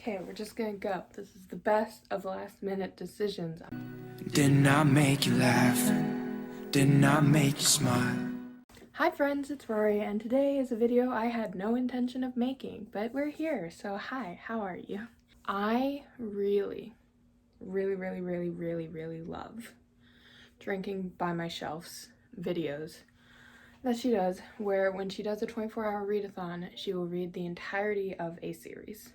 Okay, we're just gonna go. This is the best of last minute decisions. Didn't I make you laugh? Didn't I make you smile? Hi friends, it's Rory, and today is a video I had no intention of making, but we're here, so hi, how are you? I really love Drinking by My Shelf's videos that she does, where when she does a 24-hour readathon, she will read the entirety of a series.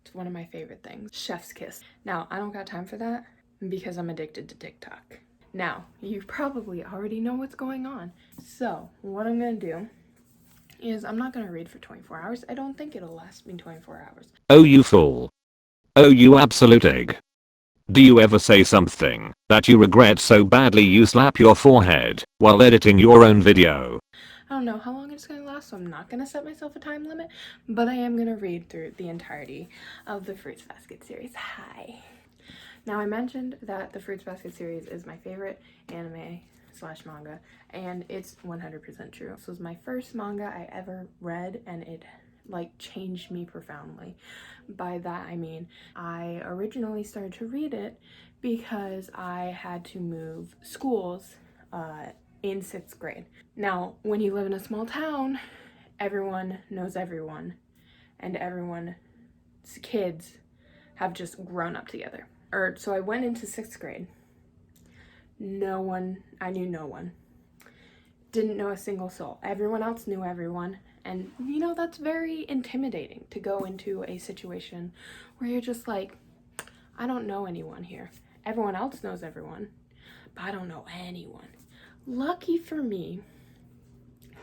It's one of my favorite things. Chef's kiss. Now, I don't got time for that because I'm addicted to TikTok. Now, you probably already know what's going on. So, what I'm gonna do is I'm not gonna read for 24 hours. I don't think it'll last me 24 hours. Oh, you fool. Oh, you absolute egg. Do you ever say something that you regret so badly you slap your forehead while editing your own video? I don't know how long it's gonna last, so I'm not gonna set myself a time limit, but I am gonna read through the entirety of the Fruits Basket series. Hi. Now, I mentioned that the Fruits Basket series is my favorite anime / manga, and it's 100% true. This was my first manga I ever read, and it changed me profoundly. By that I mean I originally started to read it because I had to move schools in 6th grade. Now, when you live in a small town, everyone knows everyone, and everyone's kids have just grown up together. So I went into 6th grade. I knew no one. Didn't know a single soul. Everyone else knew everyone. And that's very intimidating to go into a situation where you're just like, I don't know anyone here. Everyone else knows everyone, but I don't know anyone. Lucky for me,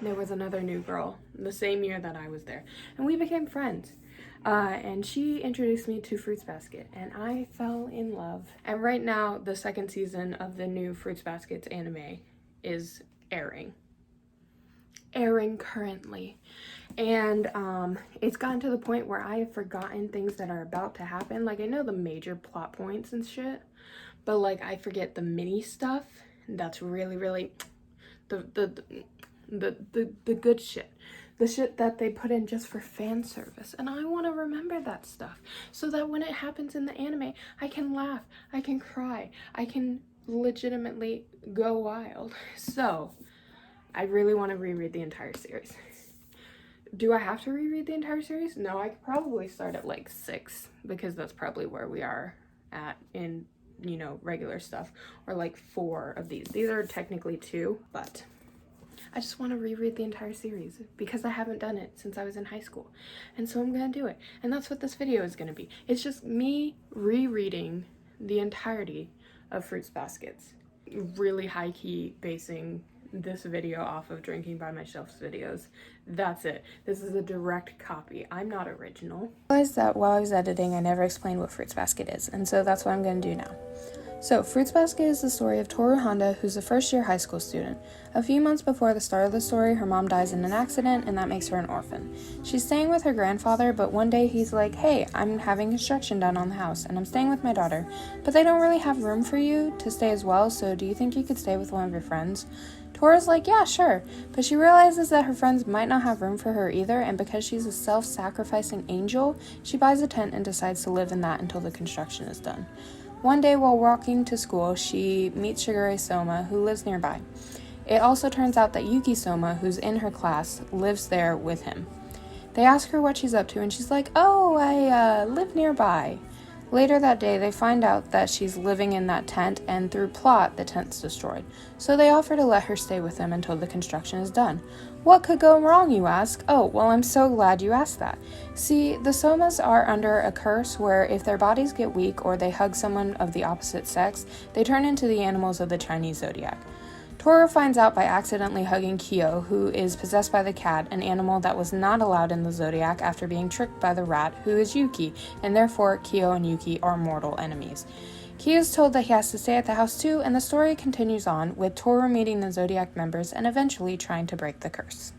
there was another new girl the same year that I was there, and we became friends. And she introduced me to Fruits Basket, and I fell in love. And right now, the 2nd season of the new Fruits Baskets anime is airing currently. And it's gotten to the point where I have forgotten things that are about to happen. Like, I know the major plot points and shit, but I forget the mini stuff. That's really the good shit. The shit that they put in just for fan service. And I want to remember that stuff so that when it happens in the anime, I can laugh, I can cry, I can legitimately go wild. So, I really want to reread the entire series. Do I have to reread the entire series? No, I could probably start at 6 because that's probably where we are at in, regular stuff. Or 4 of these. These are technically 2, but I just want to reread the entire series because I haven't done it since I was in high school. And so I'm going to do it. And that's what this video is going to be. It's just me rereading the entirety of Fruits Baskets. Really high-key basing this video off of Drinking by My Shelf's videos. That's it. This is a direct copy. I'm not original. I realized that while I was editing, I never explained what Fruits Basket is, and so that's what I'm going to do now. So, Fruits Basket is the story of Toru Honda, who's a first-year high school student. A few months before the start of the story, her mom dies in an accident, and that makes her an orphan. She's staying with her grandfather, but one day he's like, hey, I'm having construction done on the house, and I'm staying with my daughter, but they don't really have room for you to stay as well, so do you think you could stay with one of your friends? Toru's like, yeah, sure, but she realizes that her friends might not have room for her either, and because she's a self-sacrificing angel, she buys a tent and decides to live in that until the construction is done. One day while walking to school, she meets Shigure Soma, who lives nearby. It also turns out that Yuki Soma, who's in her class, lives there with him. They ask her what she's up to, and she's like, oh, I live nearby. Later that day, they find out that she's living in that tent, and through plot, the tent's destroyed. So they offer to let her stay with them until the construction is done. What could go wrong, you ask? Oh, well, I'm so glad you asked that. See, the Somas are under a curse where if their bodies get weak or they hug someone of the opposite sex, they turn into the animals of the Chinese zodiac. Toru finds out by accidentally hugging Kyo, who is possessed by the cat, an animal that was not allowed in the zodiac after being tricked by the rat, who is Yuki, and therefore Kyo and Yuki are mortal enemies. Kyo is told that he has to stay at the house too, and the story continues on, with Toru meeting the zodiac members and eventually trying to break the curse.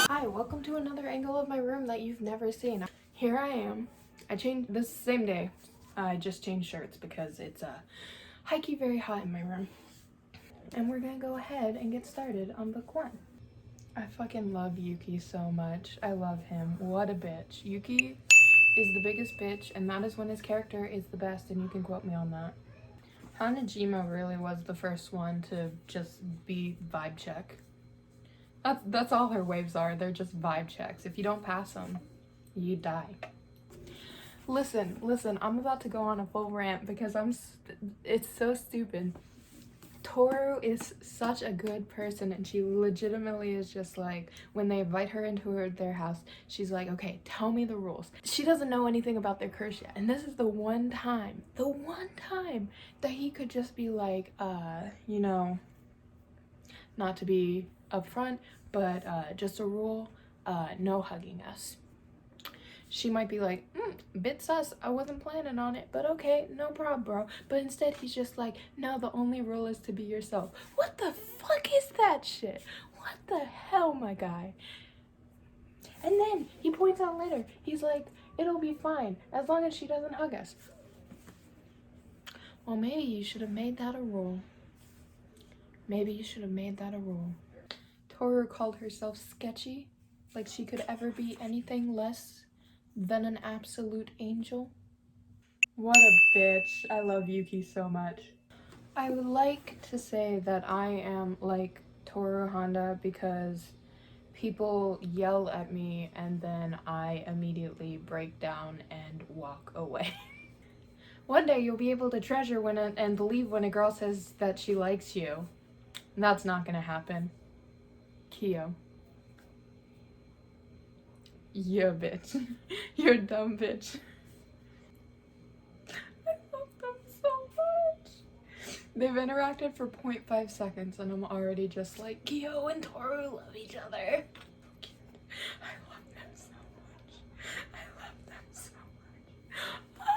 Hi, welcome to another angle of my room that you've never seen. Here I am. I changed this same day. I just changed shirts because it's high-key very hot in my room. And we're gonna go ahead and get started on book 1. I fucking love Yuki so much. I love him. What a bitch. Yuki is the biggest bitch, and that is when his character is the best, and you can quote me on that. Hanajima really was the first one to just be vibe check. That's all her waves are. They're just vibe checks. If you don't pass them, you die. Listen, I'm about to go on a full rant because it's so stupid. Toru is such a good person, and she legitimately is just like, when they invite her into their house, she's like, okay, tell me the rules. She doesn't know anything about their curse yet, and this is the one time that he could just be like, you know, not to be upfront, but just a rule, no hugging us. She might be like, bit sus, I wasn't planning on it, but okay, no problem, bro. But instead, he's just like, no, the only rule is to be yourself. What the fuck is that shit? What the hell, my guy? And then he points out later, he's like, it'll be fine, as long as she doesn't hug us. Well, maybe you should have made that a rule. Maybe you should have made that a rule. Toru called herself sketchy, like she could ever be anything less than an absolute angel. What a bitch. I love Yuki so much. I would like to say that I am like Toru Honda because people yell at me and then I immediately break down and walk away. One day you'll be able to treasure and believe when a girl says that she likes you. That's not gonna happen. Kyo. Yeah, bitch. You're a dumb bitch. I love them so much. They've interacted for 0.5 seconds and I'm already just like, Kyo and Toru love each other. I love them so much. I love them so much.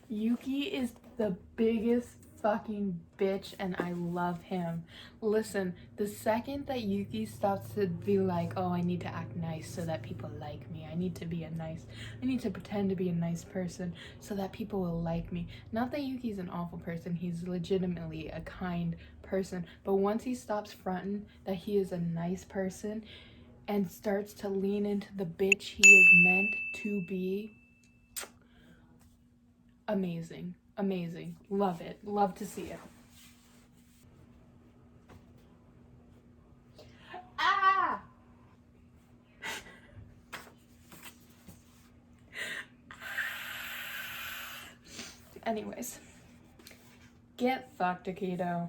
Yuki is the biggest fucking bitch and I love him. Listen, the second that Yuki stops to be like, oh, I need to act nice so that people like me. I need to pretend to be a nice person so that people will like me. Not that Yuki's an awful person, he's legitimately a kind person. But once he stops fronting that he is a nice person and starts to lean into the bitch he is meant to be, amazing. Amazing. Love it. Love to see it. Ah! Anyways. Get fucked, Akito.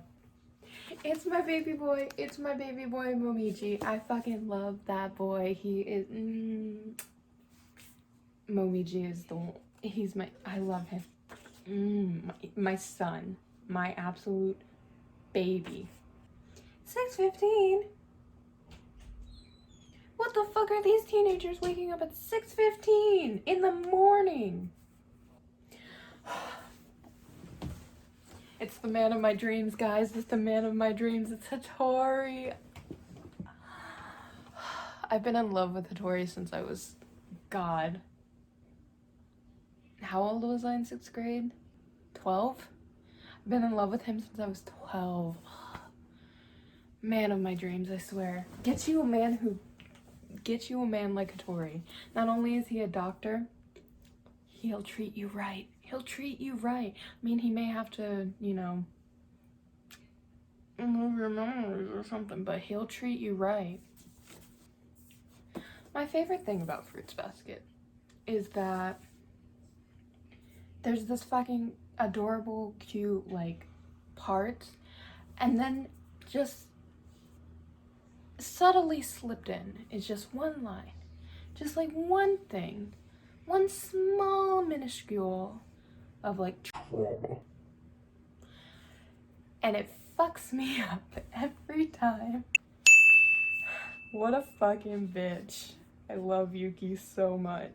It's my baby boy. It's my baby boy, Momiji. I fucking love that boy. He is... Momiji is I love him. My son, my absolute baby. 6:15? What the fuck are these teenagers waking up at 6:15 in the morning? It's the man of my dreams, guys. It's the man of my dreams. It's Hattori. I've been in love with Hattori since I was, God. How old was I in 6th grade? 12? I've been in love with him since I was 12. Man of my dreams, I swear. Get you a man like Hattori. Not only is he a doctor, he'll treat you right. He'll treat you right. I mean, he may have to, you know, remove your memories or something, but he'll treat you right. My favorite thing about Fruits Basket is that there's this fucking adorable, cute, like, part, and then just subtly slipped in is just one line. Just, like, one thing. One small minuscule of, like, trauma. And it fucks me up every time. What a fucking bitch. I love Yuki so much.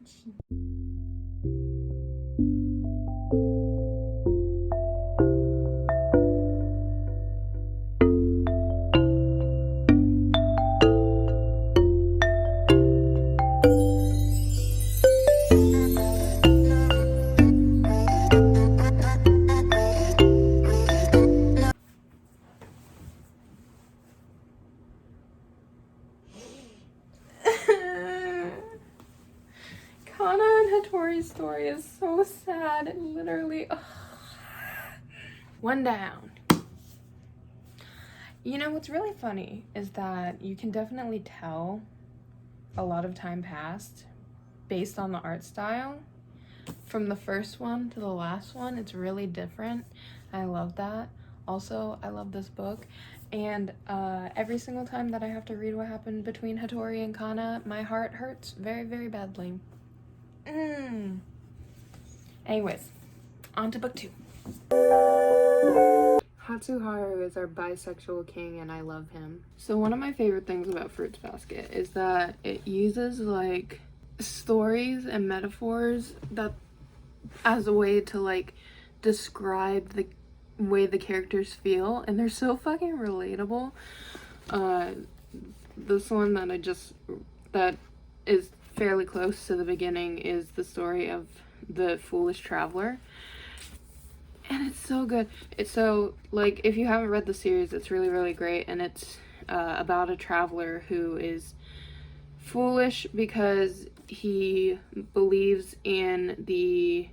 Hattori's story is so sad. It literally... ugh. One down. You know, what's really funny is that you can definitely tell a lot of time passed based on the art style. From the first one to the last one, it's really different. I love that. Also, I love this book. And every single time that I have to read what happened between Hattori and Kana, my heart hurts very, very badly. Anyways, on to book 2. Hatsuharu is our bisexual king and I love him. So one of my favorite things about Fruits Basket is that it uses like stories and metaphors that as a way to like describe the way the characters feel, and they're so fucking relatable. This one that is fairly close to the beginning is the story of the foolish traveler. And it's so good. It's so, like, if you haven't read the series, it's really, really great. And it's about a traveler who is foolish because he believes in the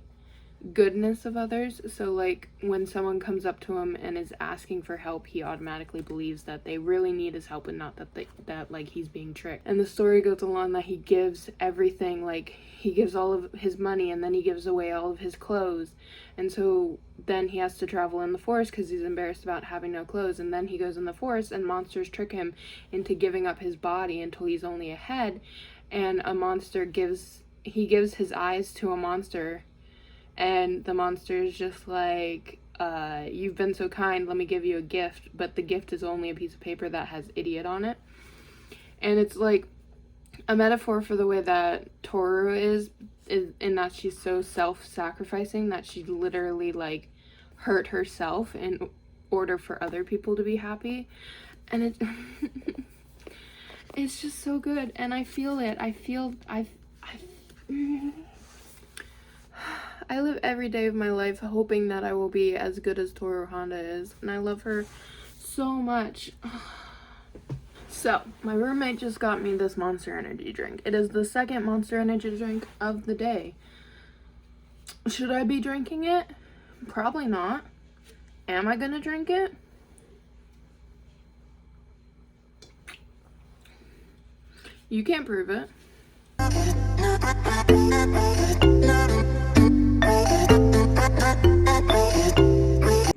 goodness of others. So, like, when someone comes up to him and is asking for help, he automatically believes that they really need his help and not that like, he's being tricked. And the story goes along that he gives everything, like, he gives all of his money and then he gives away all of his clothes. And so then he has to travel in the forest because he's embarrassed about having no clothes. And then he goes in the forest and monsters trick him into giving up his body until he's only a head. And a monster gives his eyes to a monster. And the monster is just like, you've been so kind, let me give you a gift. But the gift is only a piece of paper that has idiot on it. And it's like a metaphor for the way that Toru is in that she's so self-sacrificing that she literally like hurt herself in order for other people to be happy. And it's just so good. And I feel it. I live every day of my life hoping that I will be as good as Toru Honda is, and I love her so much. So, my roommate just got me this Monster Energy drink. It is the second Monster Energy drink of the day. Should I be drinking it? Probably not. Am I gonna drink it? You can't prove it.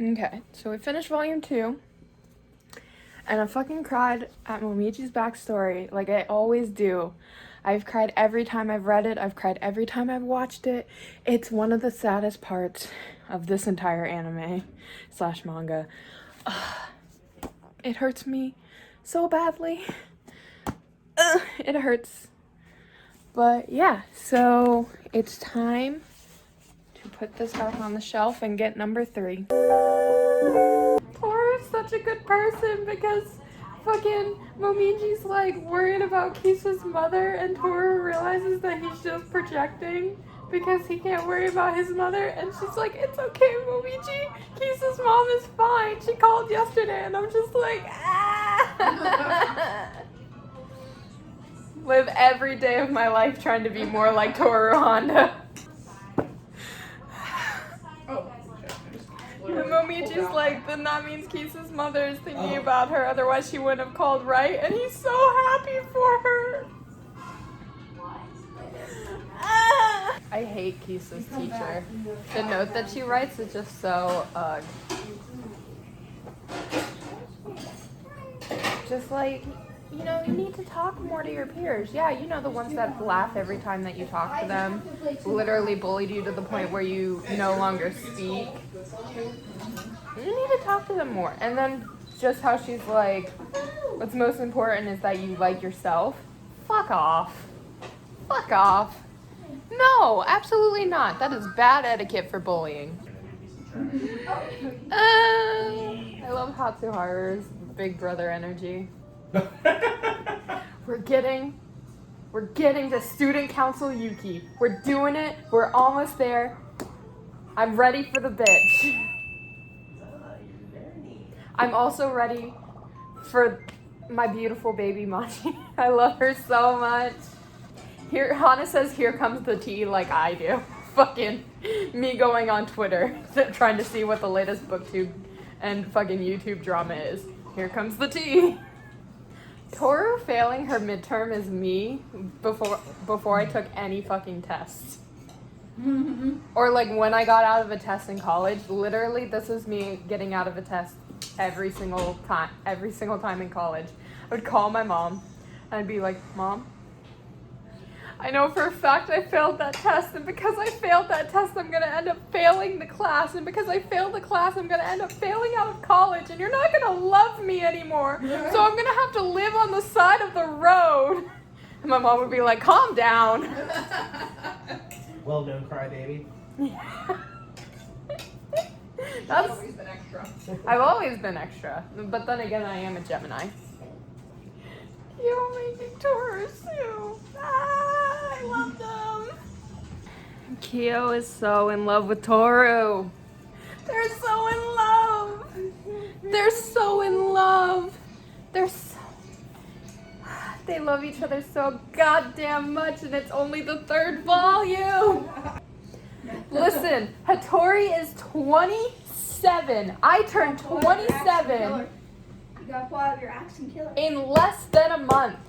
Okay, so we finished volume 2, and I fucking cried at Momichi's backstory, like I always do. I've cried every time I've read it, I've cried every time I've watched it. It's one of the saddest parts of this entire anime / manga. It hurts me so badly. It hurts. But yeah, so it's time to put this back on the shelf and get number 3. Toru's such a good person because fucking Momiji's like worried about Kisa's mother, and Toru realizes that he's just projecting because he can't worry about his mother, and she's like, it's okay, Momiji, Kisa's mom is fine, she called yesterday, and I'm just like, ah. Live every day of my life trying to be more like Toru Honda. And Momichi's like, then that means Kisa's mother is thinking about her, otherwise she wouldn't have called, right? And he's so happy for her. I hate Kisa's teacher. The note that she writes is just so, just like, you know, you need to talk more to your peers. Yeah, you know, the ones that laugh every time that you talk to them, literally bullied you to the point where you no longer speak. You need to talk to them more. And then just how she's like, what's most important is that you like yourself. Fuck off. Fuck off. No, absolutely not. That is bad etiquette for bullying. I love Hatsuharu's big brother energy. We're getting to student council Yuki. We're doing it. We're almost there. I'm ready for the bitch. I'm also ready for my beautiful baby Machi. I love her so much. Here, Hana says, "Here comes the tea," like I do. Fucking me going on Twitter trying to see what the latest booktube and fucking YouTube drama is. Here comes the tea. Toru failing her midterm is me before I took any fucking tests. Or like when I got out of a test in college, literally this is me getting out of a test every single time in college. I would call my mom and I'd be like, "Mom, I know for a fact I failed that test, and because I failed that test, I'm gonna end up failing the class, and because I failed the class, I'm gonna end up failing out of college, and you're not gonna love me anymore, so I'm gonna have to live on the side of the road." And my mom would be like, "Calm down." Well done, crybaby. That's, always been extra. I've always been extra, but then again, I am a Gemini. You're making Taurus too. Ah, I love them. Kyo is so in love with Toru. They're so in love. They're so in love. They love each other so goddamn much, and it's only the 3rd volume. Listen, Hattori is 27. I turned 27 You gotta pull out your axe and kill it. in less than a month.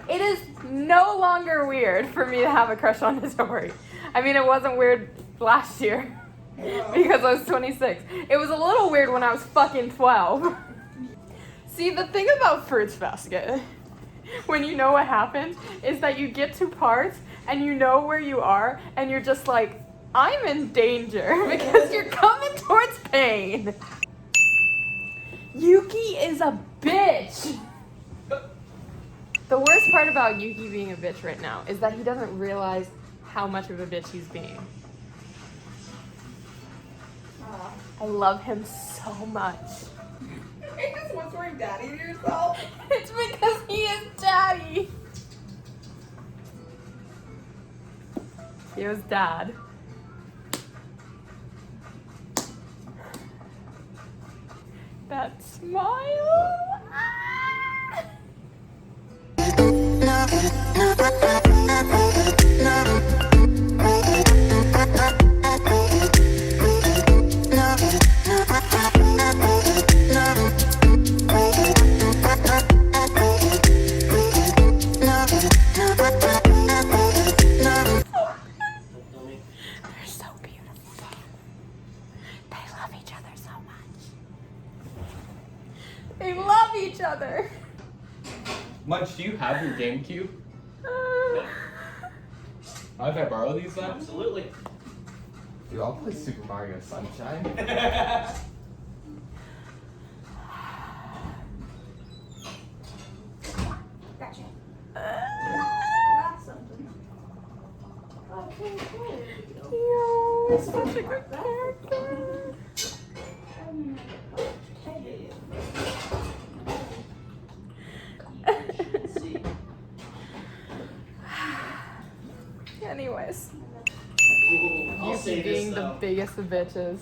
It is no longer weird for me to have a crush on Hattori. I mean, it wasn't weird last year because I was 26. It was a little weird when I was fucking 12. See, the thing about Fruits Basket, when you know what happened, is that you get to parts and you know where you are and you're just like, I'm in danger because you're coming towards pain. Yuki is a bitch. The worst part about Yuki being a bitch right now is that he doesn't realize how much of a bitch he's being. I love him so much. You just want to bring daddy to yourself. It's because he is daddy. He was dad. That smile. Ah! They're so beautiful. They love each other so much. They love each other. Munch, do you have your GameCube? If I borrow these then? Absolutely. Dude, I'll play Super Mario Sunshine. Gotcha. That's something. Okay, cool. Yo, he's such a good character. Anyways, I'll Yuki say being this, the though. biggest of bitches.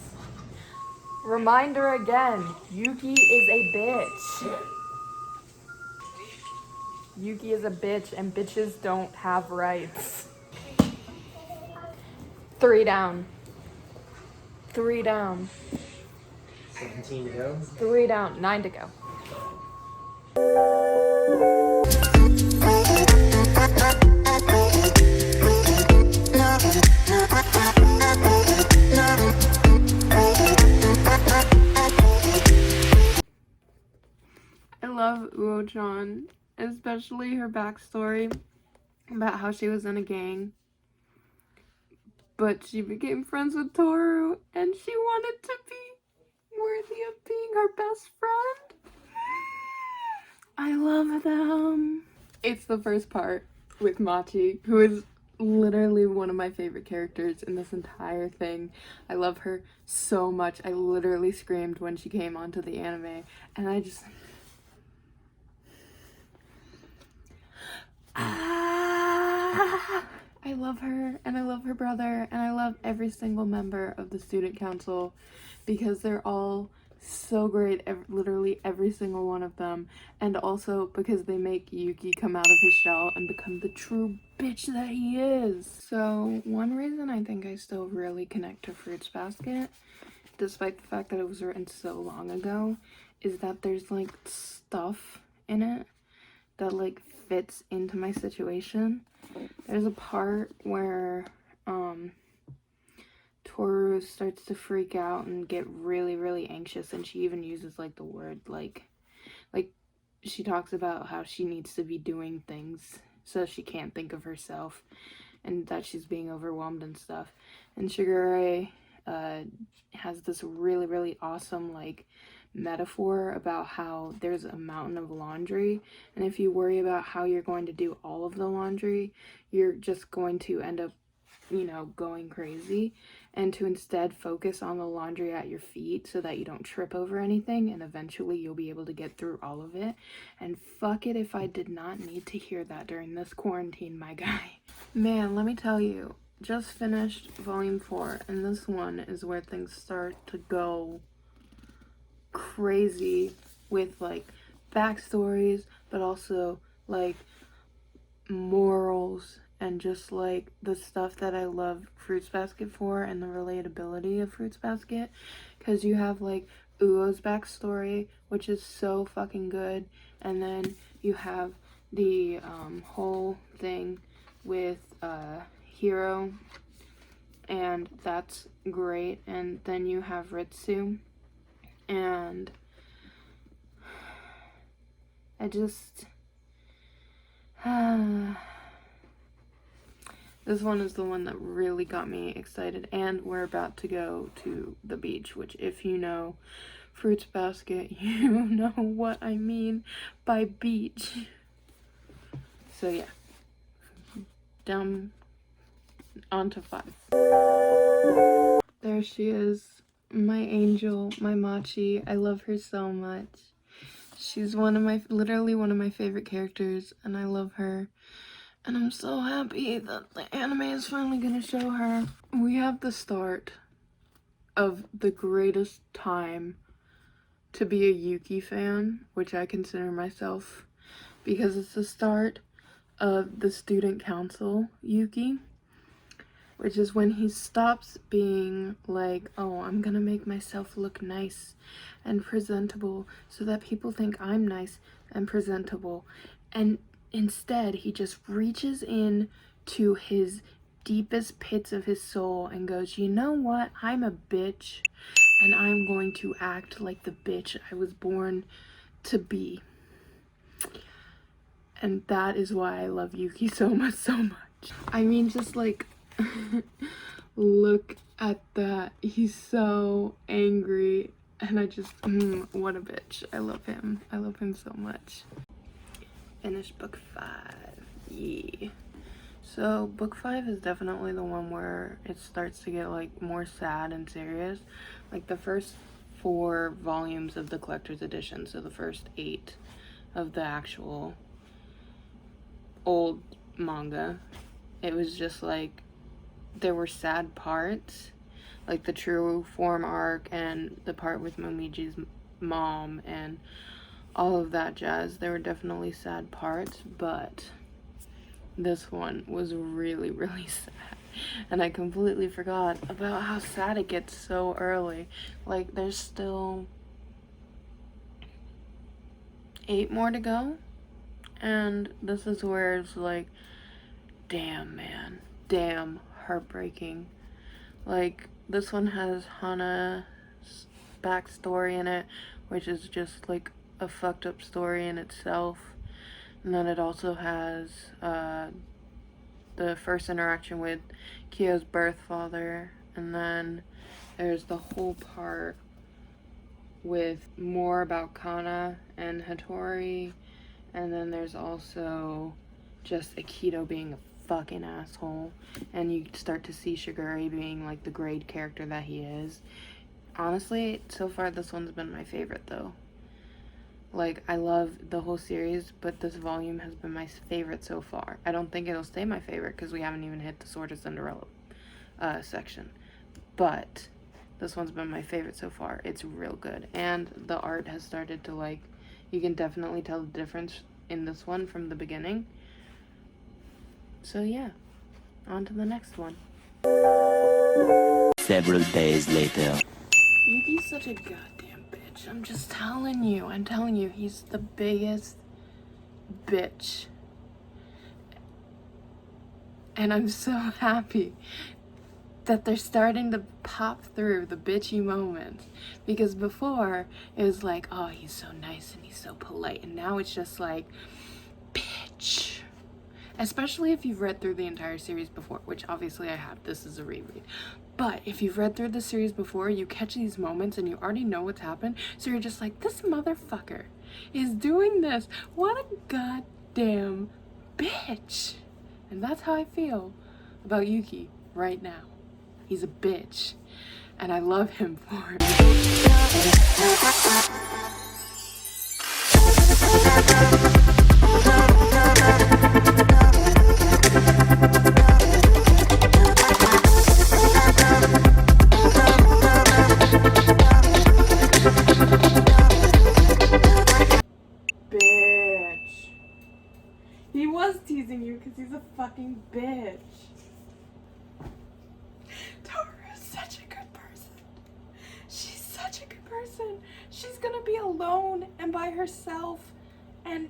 Reminder again, Yuki is a bitch. Yuki is a bitch and bitches don't have rights. 3 down. 3 down. 17 to go. 3 down. 9 to go. I love Uo-chan, especially her backstory about how she was in a gang, but she became friends with Toru and she wanted to be worthy of being her best friend. I love them. It's the first part with Machi, who is literally one of my favorite characters in this entire thing. I love her so much. I literally screamed when she came onto the anime, and I just... I love her, and I love her brother, and I love every single member of the student council because they're all So great, literally every single one of them. And also because they make Yuki come out of his shell and become the true bitch that he is. So one reason I think I still really connect to Fruits Basket, despite the fact that it was written so long ago, is that there's like stuff in it that like fits into my situation. There's a part where Toru starts to freak out and get really, really anxious, and she even uses like the word like she talks about how she needs to be doing things so she can't think of herself and that she's being overwhelmed and stuff. And Shigure has this really, really awesome like metaphor about how there's a mountain of laundry, and if you worry about how you're going to do all of the laundry, you're just going to end up, you know, going crazy, and to instead focus on the laundry at your feet so that you don't trip over anything, and eventually you'll be able to get through all of it. And fuck it if I did not need to hear that during this quarantine, my guy. Man, let me tell you, just finished volume 4, and this one is where things start to go crazy with like backstories, but also like morals and just like the stuff that I love Fruits Basket for, and the relatability of Fruits Basket, because you have like Uo's backstory, which is so fucking good, and then you have the whole thing with Hiro, and that's great, and then you have Ritsu, and I just this one is the one that really got me excited. And we're about to go to the beach, which if you know Fruits Basket, you know what I mean by beach. So yeah, down onto 5. There she is, my angel, my Machi. I love her so much. She's literally one of my favorite characters, and I love her. And I'm so happy that the anime is finally gonna show her. We have the start of the greatest time to be a Yuki fan, which I consider myself, because it's the start of the student council Yuki, which is when he stops being like, oh, I'm gonna make myself look nice and presentable so that people think I'm nice and presentable, and instead he just reaches in to his deepest pits of his soul and goes, you know what, I'm a bitch, and I'm going to act like the bitch I was born to be. And that is why I love Yuki so much, so much. I mean, just like look at that. He's so angry, and I just what a bitch. I love him. I love him so much. Finished book 5. Yeah. So book 5 is definitely the one where it starts to get like more sad and serious. Like the first 4 volumes of the collector's edition, so the first 8 of the actual old manga, it was just like there were sad parts, like the true form arc and the part with Momiji's mom and all of that jazz. There were definitely sad parts, but this one was really, really sad. And I completely forgot about how sad it gets so early. Like, there's still 8 more to go, and this is where it's like, damn, man, damn, heartbreaking. Like, this one has Hana's backstory in it, which is just like a fucked up story in itself. And then it also has the first interaction with Kyo's birth father, and then there's the whole part with more about Kana and Hattori, and then there's also just Akito being a fucking asshole, and you start to see Shigure being like the great character that he is. Honestly, so far this one's been my favorite though. Like, I love the whole series, but this volume has been my favorite so far. I don't think it'll stay my favorite because we haven't even hit the Sword of Cinderella section. But This one's been my favorite so far. It's real good. And the art has started to, like, you can definitely tell the difference in this one from the beginning. So yeah, on to the next one. Several days later. Yuki's such a goddamn bitch. I'm just telling you. I'm telling you, he's the biggest bitch. And I'm so happy that they're starting to pop through the bitchy moments. Because before, it was like, oh, he's so nice and he's so polite. And now it's just like, bitch. Especially if you've read through the entire series before, which obviously I have. This is a reread. But if you've read through the series before, you catch these moments and you already know what's happened. So you're just like, this motherfucker is doing this. What a goddamn bitch. And that's how I feel about Yuki right now. He's a bitch. And I love him for it. Bitch. He was teasing you because he's a fucking bitch. Toru's such a good person. She's such a good person. She's gonna be alone and by herself, and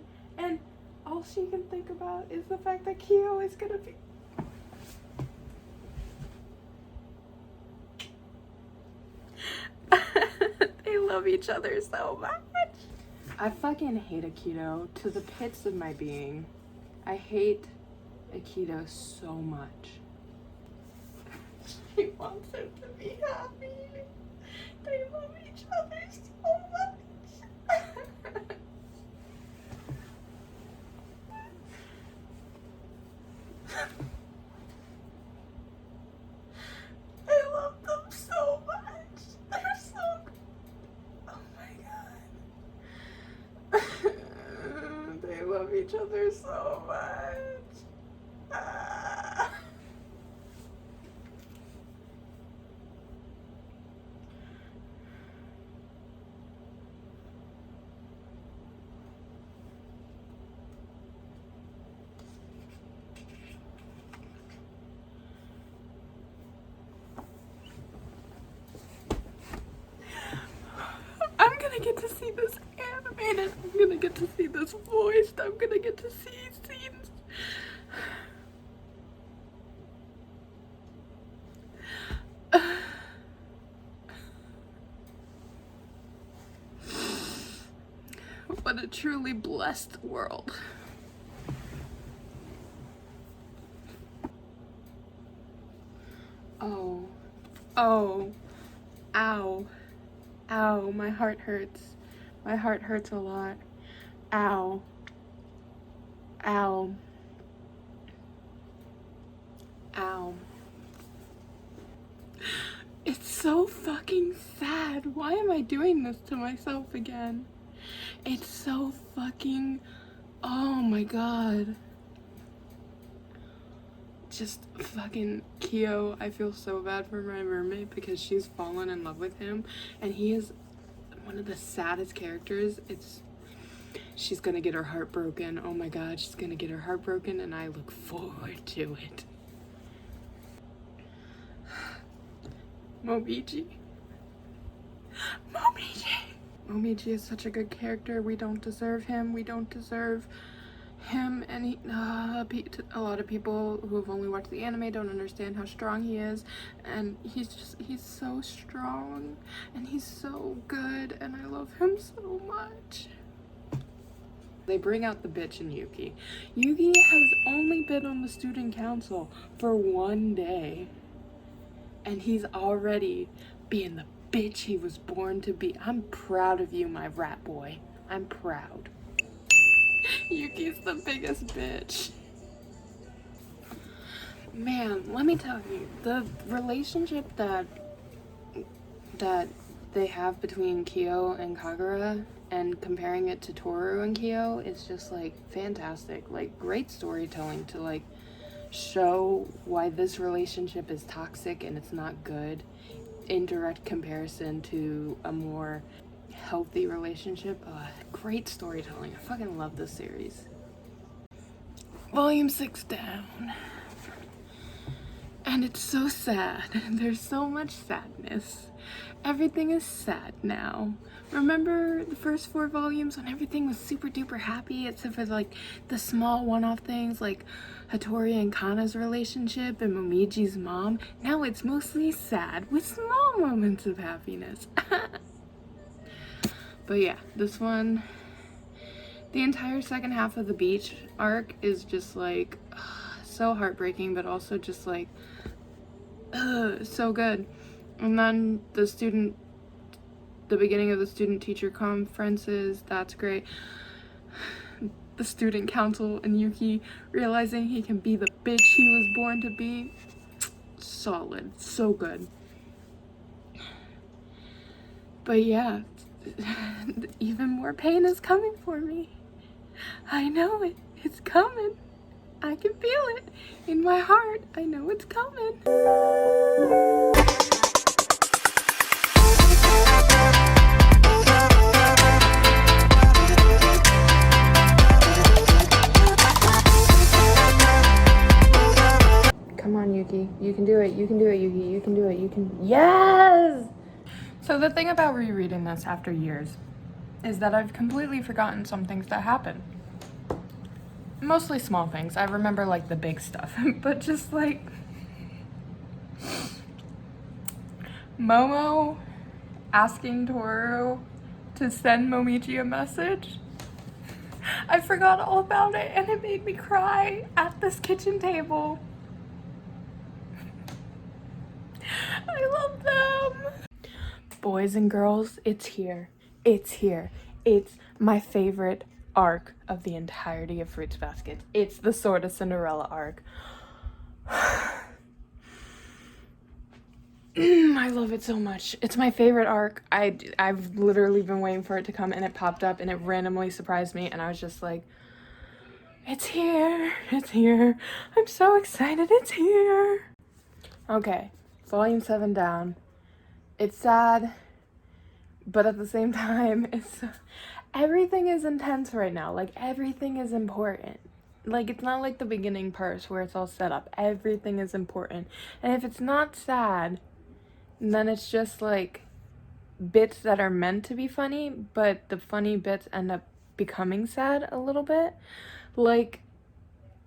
all she can think about is the fact that Kyo is gonna be. They love each other so much. I fucking hate Akito to the pits of my being. I hate Akito so much. She wants him to be happy. They love each other so much. I love them so much. They're so good. Oh my god. They love each other so much. Ah. I'm gonna get to see this animated. I'm gonna get to see this voiced. I'm gonna get to see scenes. What a truly blessed world. Oh. Oh. Ow. Ow, my heart hurts. My heart hurts a lot. Ow. Ow. Ow. It's so fucking sad. Why am I doing this to myself again? It's so fucking... Oh my god. Just fucking Kyo. I feel so bad for my roommate because she's fallen in love with him and he is one of the saddest characters. She's gonna get her heart broken. Oh my god, she's gonna get her heart broken and I look forward to it. Momiji. Momiji is such a good character. We don't deserve him. We don't deserve him, and a lot of people who have only watched the anime don't understand how strong he is, and he's so strong and he's so good and I love him so much. They bring out the bitch in Yuki. Yuki has only been on the student council for 1 day and he's already being the bitch he was born to be. I'm proud of you, my rat boy. I'm proud. Yuki's the biggest bitch. Man, let me tell you, the relationship that they have between Kyo and Kagura and comparing it to Toru and Kyo is just like fantastic. Like great storytelling to like show why this relationship is toxic and it's not good. indirect comparison to a more healthy relationship. Great storytelling. I fucking love this series. Volume 6 down. And it's so sad. There's so much sadness. Everything is sad now. Remember the first 4 volumes when everything was super duper happy, except for like the small one-off things like Hattori and Kana's relationship and Momiji's mom? Now it's mostly sad with small moments of happiness. But yeah, this one, the entire second half of the beach arc is just like so heartbreaking, but also just like so good. And then the beginning of the student teacher conferences, that's great. The student council and Yuki realizing he can be the bitch he was born to be, solid, so good. But yeah, even more pain is coming for me. I know it. It's coming. I can feel it in my heart. I know it's coming. Come on, Yuki. You can do it. You can do it, Yuki. You can do it. You can. Yes! So the thing about rereading this after years is that I've completely forgotten some things that happened. Mostly small things. I remember like the big stuff, but just like Momo asking Toru to send Momiji a message. I forgot all about it and it made me cry at this kitchen table. I love them. Boys and girls, it's here. It's here. It's my favorite arc of the entirety of Fruits Basket. It's the Sword of Cinderella arc. I love it so much. It's my favorite arc. I've literally been waiting for it to come, and it popped up and it randomly surprised me, and I was just like, it's here. It's here. I'm so excited. It's here. Okay, volume 7 down. It's sad, but at the same time, everything is intense right now. Like, everything is important. Like, it's not like the beginning parts where it's all set up. Everything is important. And if it's not sad, then it's just like bits that are meant to be funny, but the funny bits end up becoming sad a little bit. Like,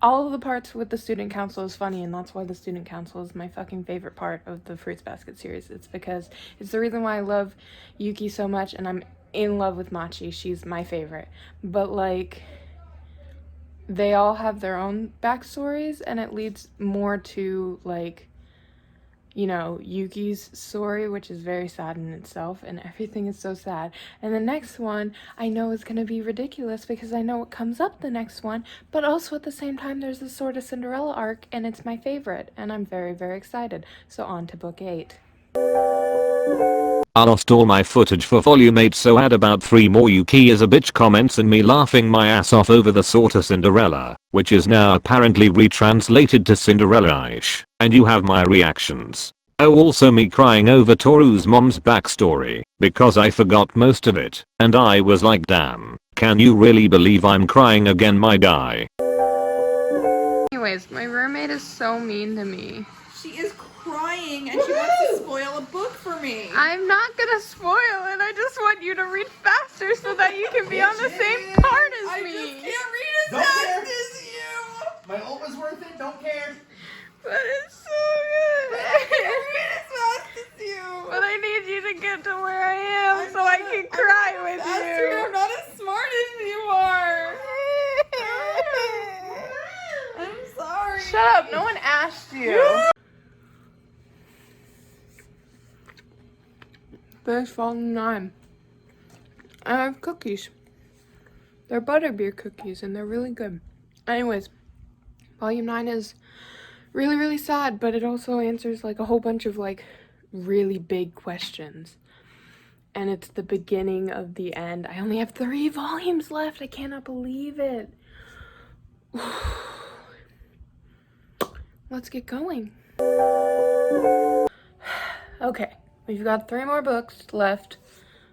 all of the parts with the student council is funny, and that's why the student council is my fucking favorite part of the Fruits Basket series. It's because it's the reason why I love Yuki so much, and I'm in love with Machi. She's my favorite. But like, they all have their own backstories, and it leads more to like, you know, Yuki's story, which is very sad in itself, and everything is so sad. And the next one, I know is going to be ridiculous because I know what comes up the next one, but also at the same time, there's the Sword of Cinderella arc, and it's my favorite, and I'm very, very excited. So on to book 8. I lost all my footage for volume 8, so add about 3 more Yuki is a bitch comments and me laughing my ass off over the Sword of Cinderella, which is now apparently retranslated to Cinderella-ish, and you have my reactions. Oh, also me crying over Toru's mom's backstory, because I forgot most of it, and I was like, damn, can you really believe I'm crying again, my guy? Anyways, my roommate is so mean to me. She is crying and she wants to spoil a book for me. I'm not gonna spoil it. I just want you to read faster so that you can be on the same part as I me. just can't read as Don't fast care. as you. My ult was worth it, don't care. But it's so good. I can't read as fast as you. But I need you to get to where I am so I can cry with Faster, you. I'm not as smart as you are. I'm sorry. Shut up. No one asked you. There's volume 9. I have cookies. They're butterbeer cookies and they're really good. Anyways, volume 9 is really, really sad, but it also answers like a whole bunch of like really big questions. And it's the beginning of the end. I only have 3 volumes left. I cannot believe it. Let's get going. Okay, We've got 3 more books left.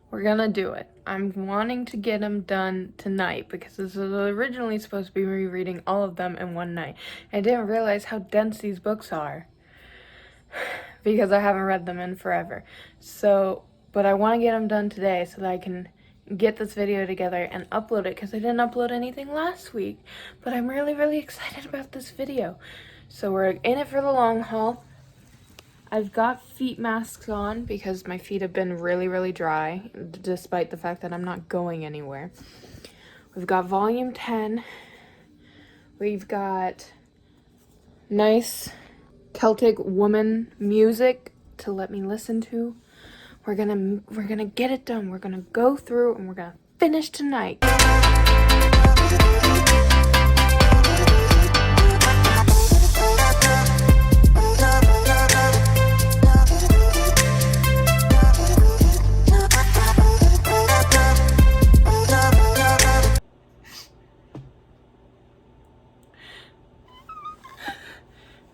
We're gonna do it. I'm wanting to get them done tonight because this was originally supposed to be rereading all of them in one night. I didn't realize how dense these books are because I haven't read them in forever. So, but I want to get them done today so that I can get this video together and upload it because I didn't upload anything last week. But I'm really, really excited about this video. So we're in it for the long haul. I've got feet masks on because my feet have been really, really dry, despite the fact that I'm not going anywhere. We've got volume 10. We've got nice Celtic woman music to let me listen to. We're gonna get it done. We're gonna go through and we're gonna finish tonight.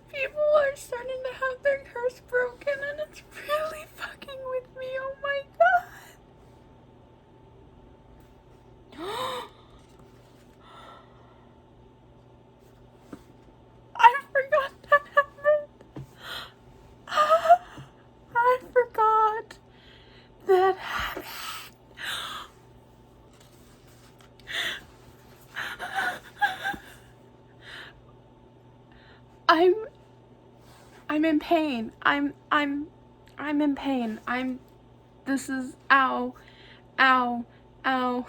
People are starting to have their curse broken and it's really fucking with me. Oh my god. I forgot that happened. I forgot that happened. I'm in pain. I'm in pain. This is ow. Ow. Ow.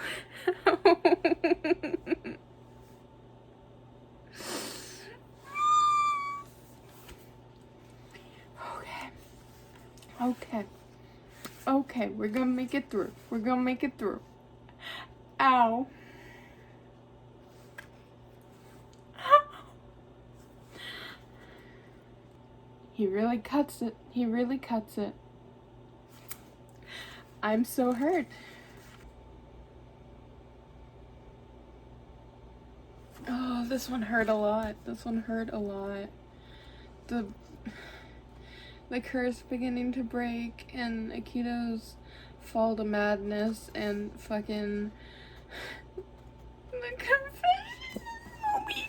Okay, we're gonna make it through. We're gonna make it through. Ow. He really cuts it. He really cuts it. I'm so hurt. Oh, this one hurt a lot. This one hurt a lot. The curse beginning to break and Akito's fall to madness and fucking the confession movie.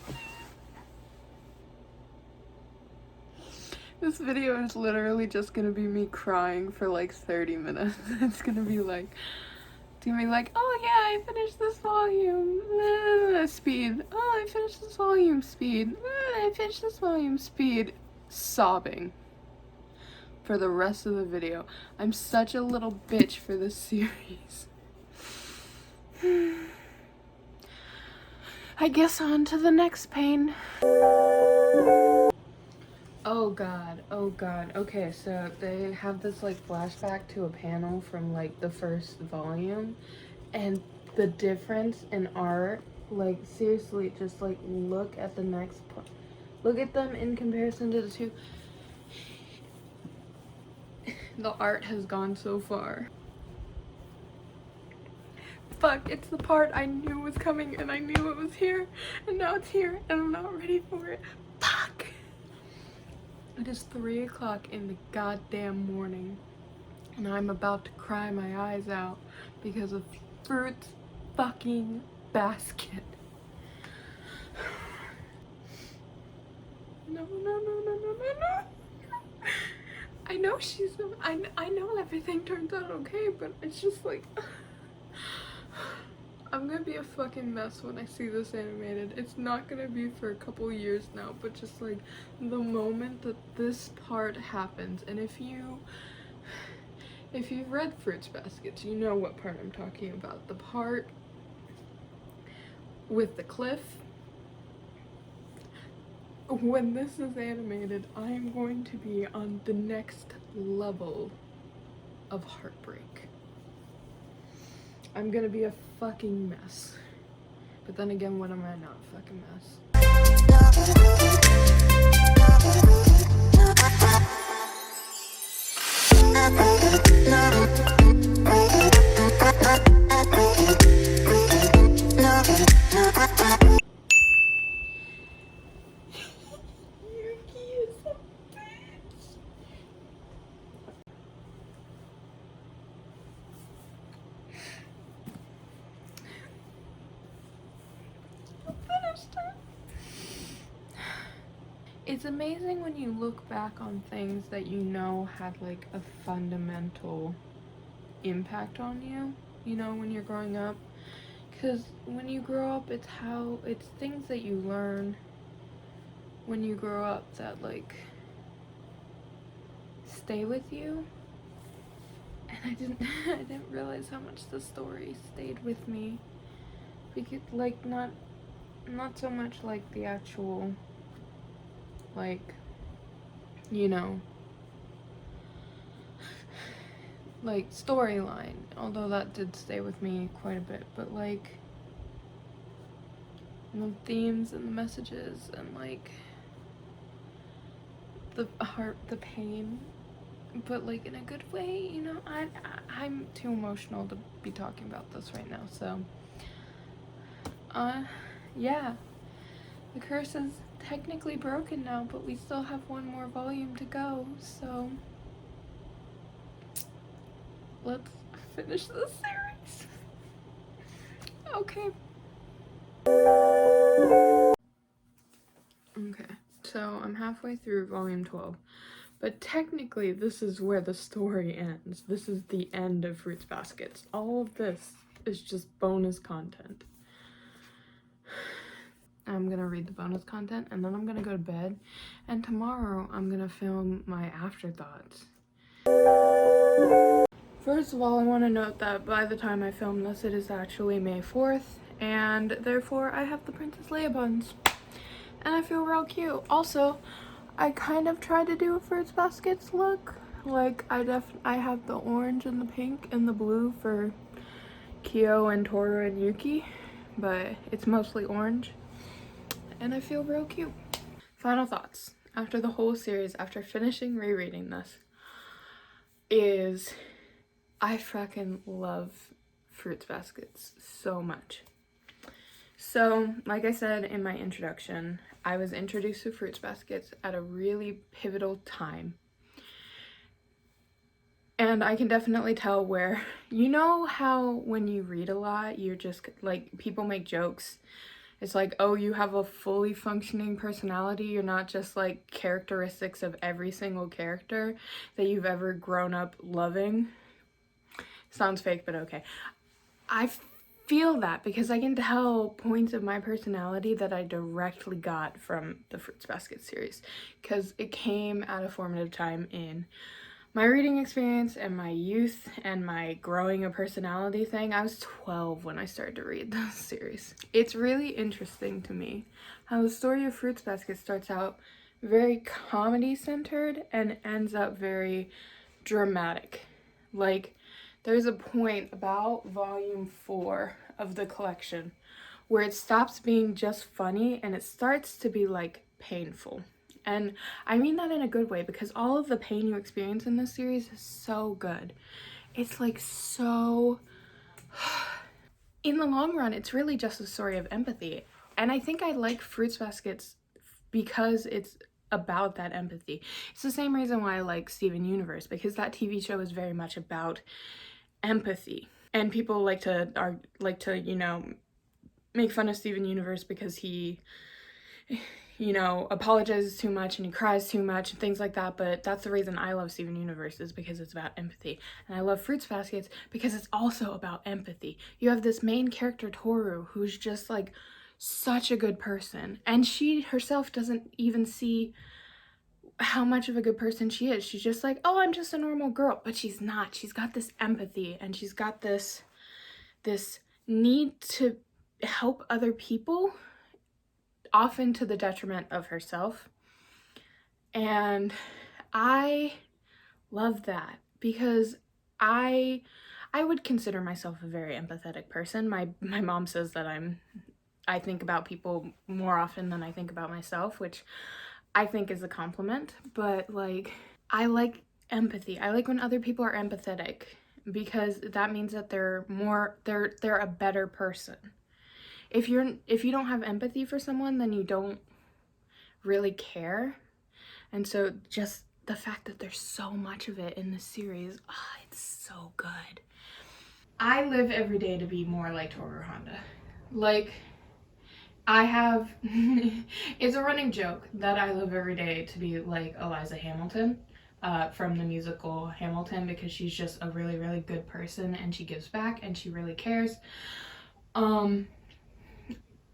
This video is literally just gonna be me crying for like 30 minutes. It's gonna be like, oh yeah, I finished this volume, speed. Oh, I finished this volume, speed. I finished this volume, speed. Sobbing for the rest of the video. I'm such a little bitch for this series. I guess on to the next pain. Oh god, oh god. Okay, so they have this like flashback to a panel from like the first volume, and the difference in art, like seriously, just like look at the next part. Look at them in comparison to the two. The art has gone so far. Fuck, it's the part I knew was coming and I knew it was here, and now it's here and I'm not ready for it. Fuck! It is 3 o'clock in the goddamn morning and I'm about to cry my eyes out because of Fruit's fucking basket. No. I know I know everything turns out okay, but it's just like I'm gonna be a fucking mess when I see this animated. It's not gonna be for a couple years now, but just like the moment that this part happens, and if you've read Fruits Baskets, you know what part I'm talking about. The part with the cliff. When this is animated, I am going to be on the next level of heartbreak. I'm gonna be a fucking mess. But then again, when am I not a fucking mess? it's amazing when you look back on things that you know had like a fundamental impact on you, you know, when you're growing up. Because when you grow up, it's things that you learn when you grow up that like stay with you. And I didn't I didn't realize how much the story stayed with me. Because like not so much like the actual, like, you know, like storyline, although that did stay with me quite a bit, but like the themes and the messages and like the heart, the pain, but like in a good way, you know. I'm too emotional to be talking about this right now, so yeah, the curse is technically broken now, but we still have one more volume to go, so let's finish this series. Okay. Okay, so I'm halfway through volume 12, but technically this is where the story ends. This is the end of Fruits Baskets. All of this is just bonus content. I'm gonna read the bonus content and then I'm gonna go to bed, and tomorrow I'm gonna film my afterthoughts. First of all, I want to note that by the time I film this, it is actually May 4th, and therefore I have the Princess Leia buns, and I feel real cute. Also, I kind of tried to do a Fruits Baskets look. Like, I have the orange and the pink and the blue for Kyo and Toru and Yuki, but it's mostly orange, and I feel real cute. Final thoughts after the whole series, after finishing rereading this, is I fucking love Fruits Baskets so much. So, like I said in my introduction, I was introduced to Fruits Baskets at a really pivotal time. And I can definitely tell where, you know how when you read a lot, you're just, like, people make jokes. It's like, oh, you have a fully functioning personality. You're not just, like, characteristics of every single character that you've ever grown up loving. Sounds fake, but okay. I feel that because I can tell points of my personality that I directly got from the Fruits Basket series, because it came at a formative time in my reading experience and my youth and my growing a personality thing. I was 12 when I started to read this series. It's really interesting to me how the story of Fruits Basket starts out very comedy centered and ends up very dramatic. Like, there's a point about volume 4 of the collection where it stops being just funny and it starts to be like painful. And I mean that in a good way, because all of the pain you experience in this series is so good. It's like so... in the long run, it's really just a story of empathy. And I think I like Fruits Baskets because it's about that empathy. It's the same reason why I like Steven Universe, because that TV show is very much about empathy. And people like to you know, make fun of Steven Universe because he, you know, apologizes too much and he cries too much and things like that, but that's the reason I love Steven Universe, is because it's about empathy. And I love Fruits Baskets because it's also about empathy. You have this main character, Toru, who's just like such a good person, and she herself doesn't even see how much of a good person she is. She's just like, oh, I'm just a normal girl, but she's not. She's got this empathy, and she's got this need to help other people, often to the detriment of herself. And I love that because I would consider myself a very empathetic person. My mom says that I think about people more often than I think about myself, which I think is a compliment, but like, I like empathy. I like when other people are empathetic, because that means that they're a better person. If you don't have empathy for someone, then you don't really care. And so just the fact that there's so much of it in the series, it's so good. I live every day to be more like Toru Honda. Like, I have, it's a running joke that I live every day to be like Eliza Hamilton from the musical Hamilton, because she's just a really, really good person and she gives back and she really cares.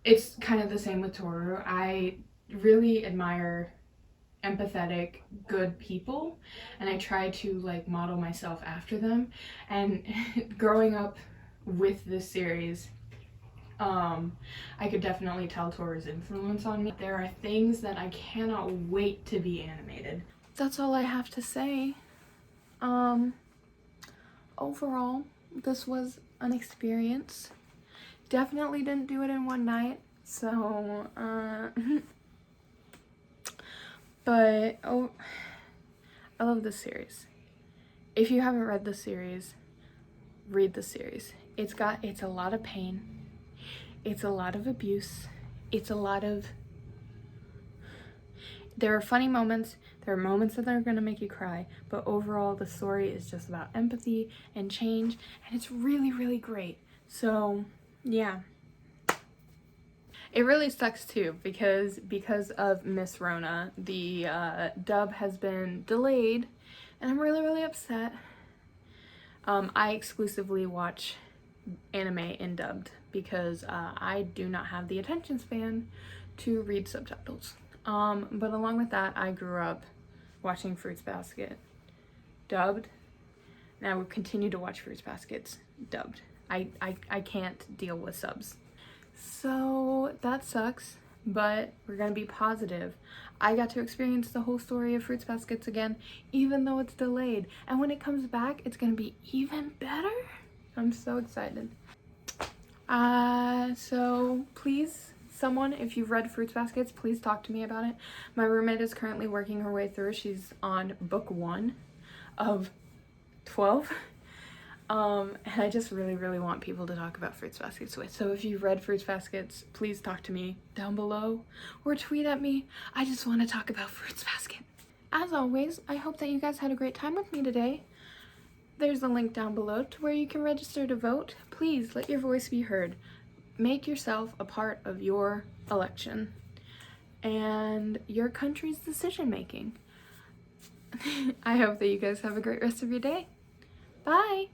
It's kind of the same with Toru. I really admire empathetic, good people, and I try to like model myself after them. And growing up with this series, I could definitely tell Toru's influence on me. There are things that I cannot wait to be animated. That's all I have to say. Overall, this was an experience. Definitely didn't do it in one night, so, but, oh, I love this series. If you haven't read this series, read the series. It's a lot of pain. It's a lot of abuse. It's a lot of, there are funny moments. There are moments that are going to make you cry, but overall the story is just about empathy and change, and it's really, really great. So, yeah. It really sucks too, because of Miss Rona, the dub has been delayed, and I'm really, really upset. I exclusively watch anime in dubbed because I do not have the attention span to read subtitles. But along with that, I grew up watching Fruits Basket dubbed, and I will continue to watch Fruits Baskets dubbed. I can't deal with subs. So that sucks, but we're gonna be positive. I got to experience the whole story of Fruits Baskets again, even though it's delayed. And when it comes back, it's gonna be even better. I'm so excited. So please, someone, if you've read Fruits Baskets, please talk to me about it. My roommate is currently working her way through. She's on book 1 of 12. And I just really, really want people to talk about Fruits Baskets with. So if you've read Fruits Baskets, please talk to me down below or tweet at me. I just want to talk about Fruits Basket. As always, I hope that you guys had a great time with me today. There's a link down below to where you can register to vote. Please let your voice be heard. Make yourself a part of your election and your country's decision making. I hope that you guys have a great rest of your day. Bye!